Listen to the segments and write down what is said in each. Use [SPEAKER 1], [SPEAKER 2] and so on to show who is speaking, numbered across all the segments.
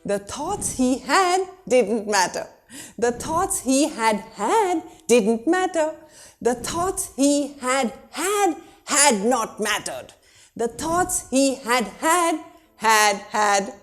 [SPEAKER 1] The thoughts he had didn't matter. The thoughts he had didn't matter. The thoughts he had not mattered. The thoughts he had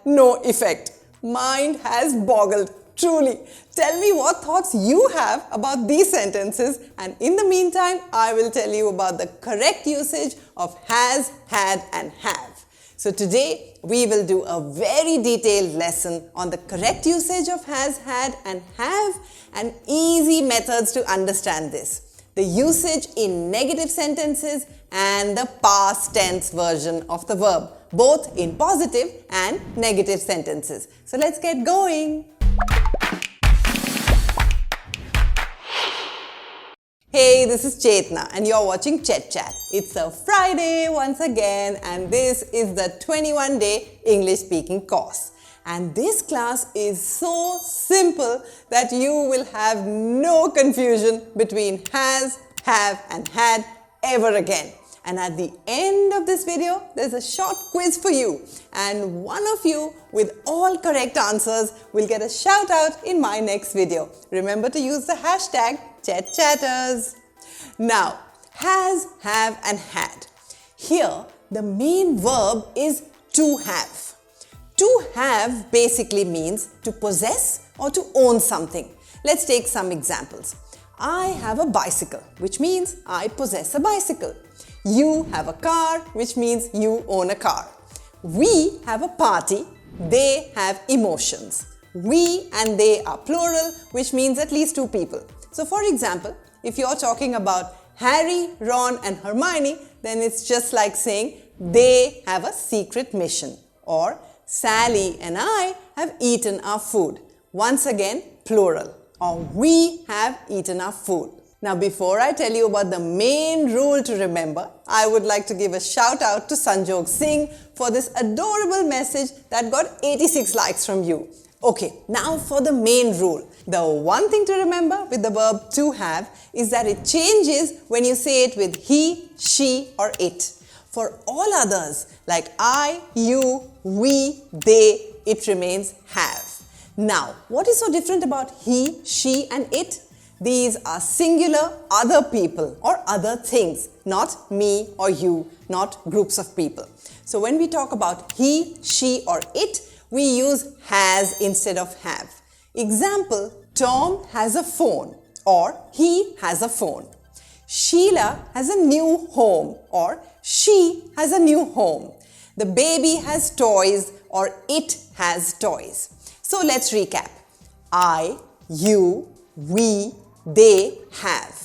[SPEAKER 1] no effect. Mind has boggled. Truly. Tell me what thoughts you have about these sentences, and in the meantime, I will tell you about the correct usage of has, had and have. So today, we will do a very detailed lesson on the correct usage of has, had and have, and easy methods to understand this. The usage in negative sentences and the past tense version of the verb, both in positive and negative sentences. So let's get going. Hey, this is Chetna and you're watching ChetChat. It's a Friday once again and this is the 21-day English speaking course. And this class is so simple that you will have no confusion between has, have and had ever again. And at the end of this video, there's a short quiz for you. And one of you with all correct answers will get a shout out in my next video. Remember to use the hashtag ChetChatters. Now, has, have and had. Here, the main verb is to have. To have basically means to possess or to own something. Let's take some examples. I have a bicycle, which means I possess a bicycle. You have a car, which means you own a car. We have a party, they have emotions. We and they are plural, which means at least two people. So for example, if you're talking about Harry, Ron and Hermione, then it's just like saying they have a secret mission. Or Sally and I have eaten our food. Once again, plural. Or we have eaten our food. Now, before I tell you about the main rule to remember, I would like to give a shout out to Sanjog Singh for this adorable message that got 86 likes from you. Okay, now for the main rule. The one thing to remember with the verb to have is that it changes when you say it with he, she or it. For all others like I, you, we, they, it remains have. Now, what is so different about he, she and it? These are singular other people or other things, not me or you, not groups of people. So when we talk about he, she or it, we use has instead of have. Example, Tom has a phone or he has a phone. Sheila has a new home or she has a new home. The baby has toys or it has toys. So let's recap. I, you, we, they have.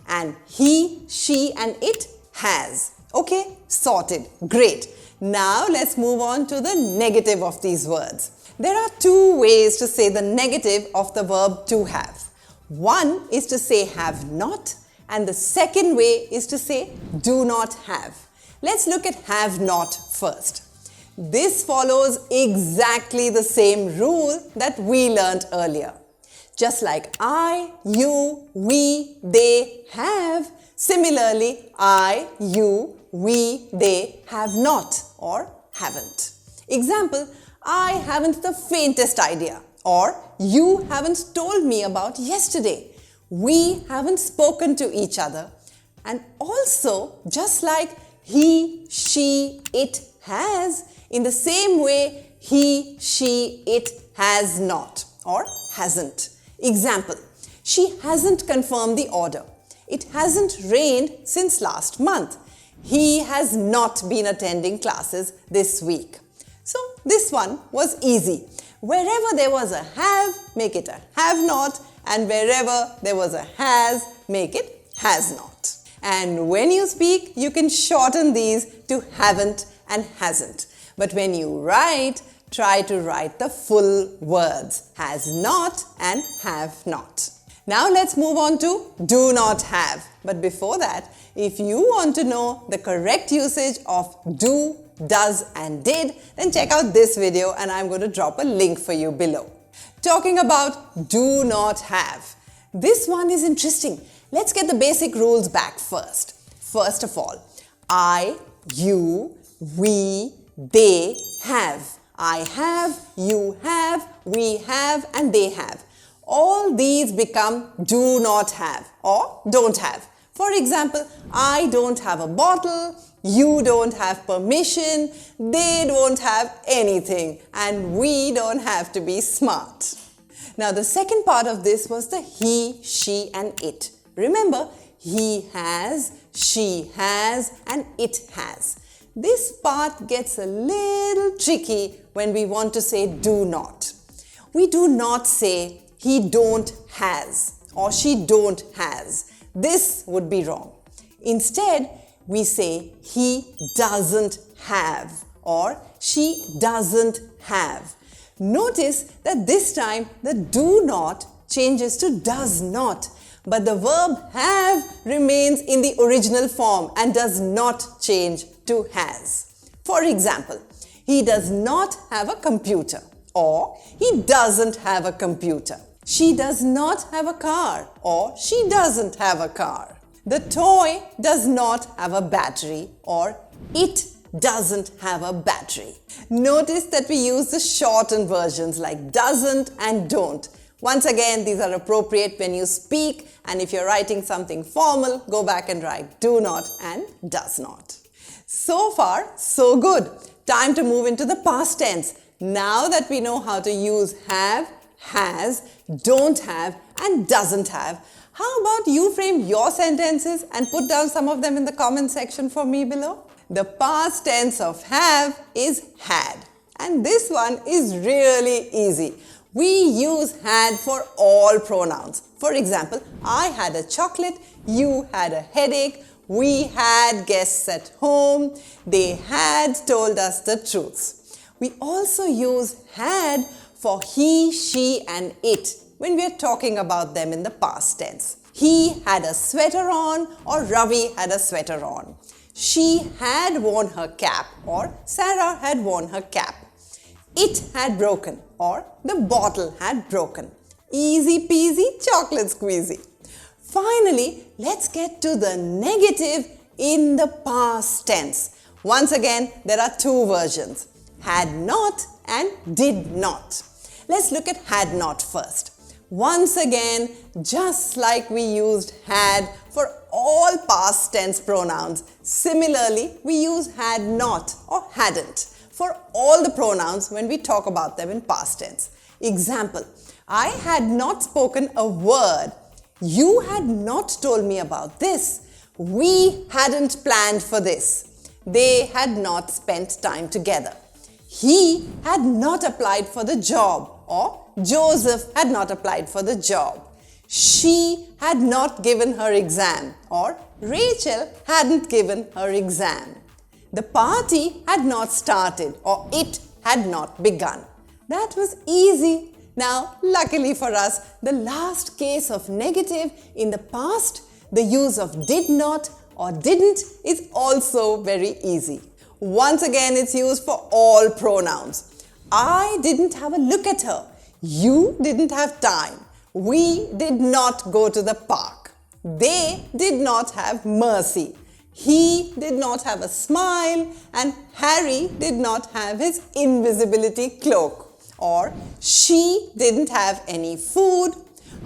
[SPEAKER 1] And he, she and it has. Okay, sorted. Great. Now let's move on to the negative of these words. There are two ways to say the negative of the verb to have. One is to say have not and the second way is to say do not have. Let's look at have not first. This follows exactly the same rule that we learnt earlier. Just like I, you, we, they have, similarly I, you, we, they have not or haven't. Example, I haven't the faintest idea or you haven't told me about yesterday. We haven't spoken to each other. And also, just like he, she, it has, in the same way, he, she, it has not or hasn't. Example, she hasn't confirmed the order. It hasn't rained since last month. He has not been attending classes this week. So this one was easy. Wherever there was a have, make it a have not, and wherever there was a has, make it has not. And when you speak, you can shorten these to haven't and hasn't. But when you write, try to write the full words, has not and have not. Now let's move on to do not have. But before that, if you want to know the correct usage of do, does and did, then check out this video and I'm going to drop a link for you below. Talking about do not have. This one is interesting. Let's get the basic rules back first. First of all, I, you, we, they have. I have, you have, we have and they have. All these become do not have or don't have. For example, I don't have a bottle, you don't have permission, they don't have anything, and we don't have to be smart. Now the second part of this was the he, she and it. Remember, he has, she has and it has. This part gets a little tricky when we want to say do not. We do not say he don't has or she don't has. This would be wrong. Instead, we say he doesn't have or she doesn't have. Notice that this time the do not changes to does not, but the verb have remains in the original form and does not change to has. For example, he does not have a computer or he doesn't have a computer. She does not have a car or she doesn't have a car. The toy does not have a battery or it doesn't have a battery. Notice that we use the shortened versions like doesn't and don't. Once again, these are appropriate when you speak, and if you're writing something formal, go back and write do not and does not. So far, so good. Time to move into the past tense. Now that we know how to use have, has, don't have and doesn't have, how about you frame your sentences and put down some of them in the comment section for me below? The past tense of have is had, and this one is really easy. We use had for all pronouns. For example, I had a chocolate, you had a headache, we had guests at home, they had told us the truths. We also use had for he, she and it when we are talking about them in the past tense. He had a sweater on or Ravi had a sweater on. She had worn her cap or Sarah had worn her cap. It had broken or the bottle had broken. Easy peasy chocolate squeezy. Finally, let's get to the negative in the past tense. Once again, there are two versions, had not and did not. Let's look at had not first. Once again, just like we used had for all past tense pronouns, similarly, we use had not or hadn't for all the pronouns when we talk about them in past tense. Example, I had not spoken a word. You had not told me about this. We hadn't planned for this. They had not spent time together. He had not applied for the job, or Joseph had not applied for the job. She had not given her exam, or Rachel hadn't given her exam. The party had not started, or it had not begun. That was easy. Now, luckily for us, the last case of negative in the past, the use of did not or didn't is also very easy. Once again, it's used for all pronouns. I didn't have a look at her. You didn't have time. We did not go to the park. They did not have mercy. He did not have a smile and Harry did not have his invisibility cloak. Or she didn't have any food.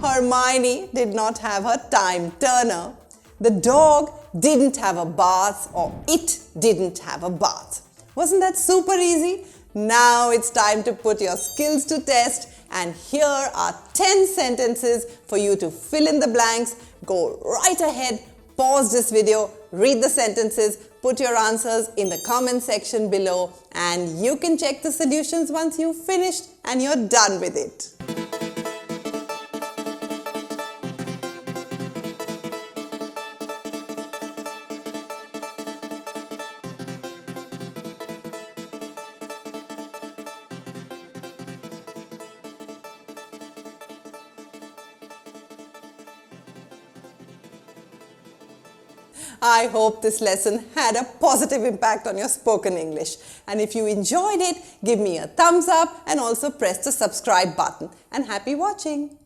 [SPEAKER 1] Hermione did not have her time turner. The dog didn't have a bath, or it didn't have a bath. Wasn't that super easy? Now it's time to put your skills to test, and here are 10 sentences for you to fill in the blanks. Go right ahead, pause this video, read the sentences, put your answers in the comment section below, and you can check the solutions once you've finished and you're done with it. I hope this lesson had a positive impact on your spoken English. And if you enjoyed it, give me a thumbs up and also press the subscribe button. And happy watching!